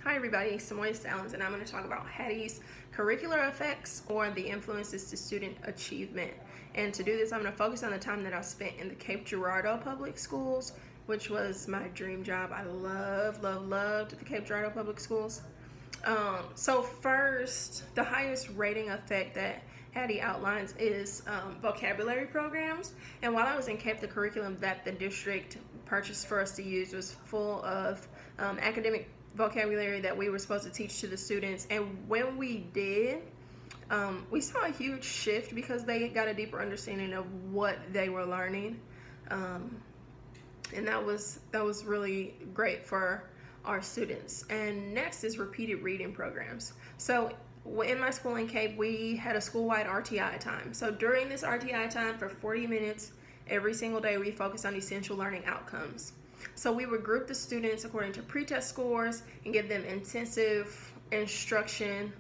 Hi everybody, Samohya Stallons, and I'm going to talk about Hattie's curricular effects or the influences to student achievement. And to do this, I'm going to focus on the time that I spent in the Cape Girardeau Public Schools, which was my dream job. I loved the Cape Girardeau Public Schools. So first, the highest rating effect that Hattie outlines is vocabulary programs. And while I was in Cape, the curriculum that the district purchased for us to use was full of academic vocabulary that we were supposed to teach to the students. And when we did, we saw a huge shift because they got a deeper understanding of what they were learning. And that was really great for our students. And next is repeated reading programs. So in my school in Cape, we had a school-wide RTI time. So during this RTI time for 40 minutes every single day, we focused on essential learning outcomes. So we would group the students according to pretest scores and give them intensive instruction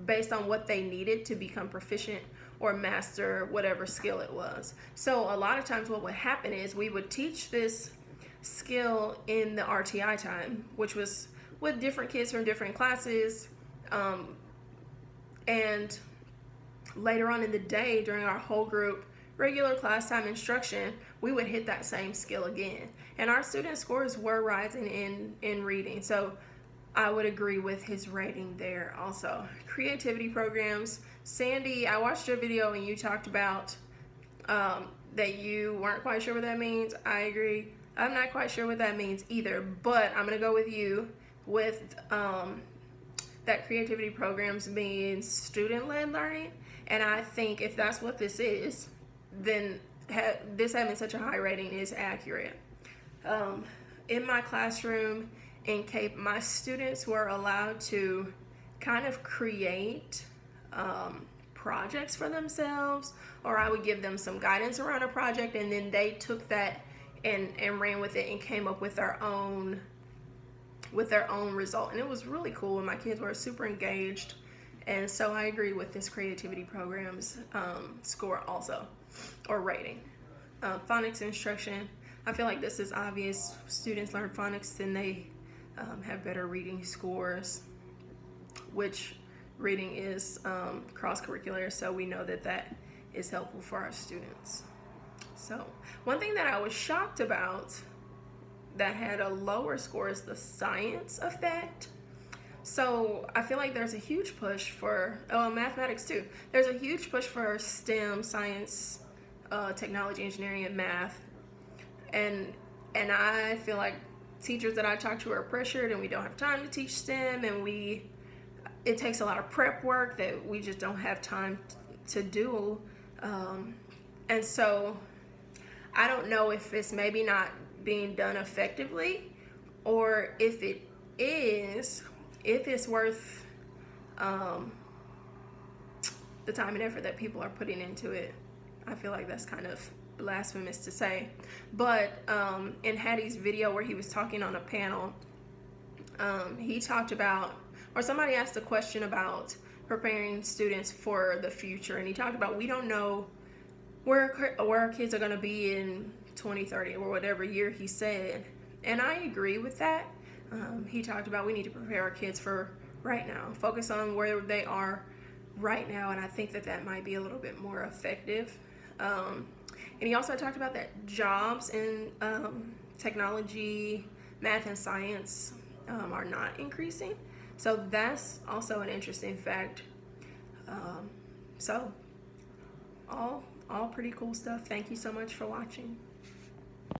based on what they needed to become proficient or master whatever skill it was. So a lot of times what would happen is we would teach this skill in the RTI time, which was with different kids from different classes, and later on in the day during our whole group regular class time instruction, we would hit that same skill again. And our student scores were rising in reading. So I would agree with his rating there also. Creativity programs. Sandy, I watched your video and you talked about that you weren't quite sure what that means. I agree. I'm not quite sure what that means either, but I'm gonna go with you with that creativity programs means student-led learning. And I think if that's what this is, then this having such a high rating is accurate. In my classroom in Cape, my students were allowed to kind of create projects for themselves, or I would give them some guidance around a project, and then they took that and ran with it and came up with their own result. And it was really cool, and my kids were super engaged. And so I agree with this creativity program's score also, or rating. Phonics instruction, I feel like this is obvious. Students learn phonics, then they have better reading scores, which reading is cross-curricular, so we know that that is helpful for our students. So one thing that I was shocked about that had a lower score is the science effect. So I feel like there's a huge push for mathematics too. There's a huge push for STEM, science, technology, engineering, and math. And I feel like teachers that I talk to are pressured, and we don't have time to teach STEM, and it takes a lot of prep work that we just don't have time to do. And so I don't know if it's maybe not being done effectively, or if it is, if it's worth the time and effort that people are putting into it. I feel like that's kind of blasphemous to say. But in Hattie's video where he was talking on a panel, he talked about, or somebody asked a question about preparing students for the future, and he talked about we don't know where our kids are going to be in 2030 or whatever year he said. And I agree with that. He talked about we need to prepare our kids for right now, focus on where they are right now, and I think that that might be a little bit more effective. And he also talked about that jobs in technology, math, and science are not increasing. So that's also an interesting fact. So all pretty cool stuff. Thank you so much for watching.